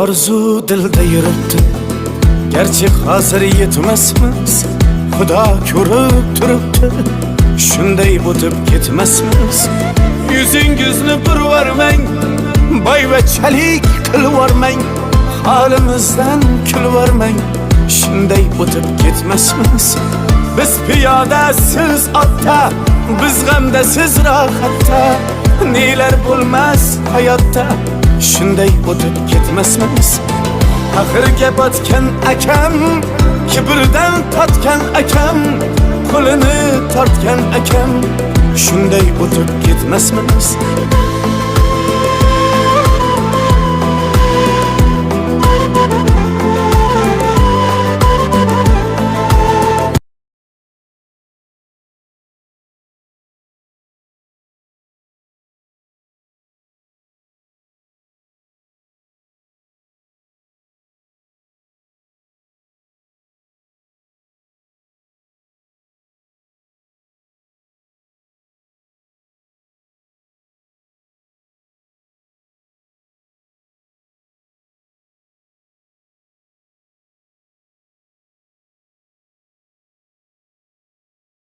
Arzu dilda yuribdi, gerçi hazır yetmesmiz. Xudo ko'rib turibdi, shunday o'tib ketmasmiz. Yüzüngizni burvarmang, boyvachalik qilvormang, halimizdan kulvormang, shunday o'tib ketmasmiz. Biz piyoda, siz otda, biz g'amda, siz rohatda, nelar bo'lmas hayotda, shunday o'tib ketmasmiz. Axirga botgan akam, kibrdan totgan akam, qo'lini tortgan akam, shunday o'tib ketmasmiz.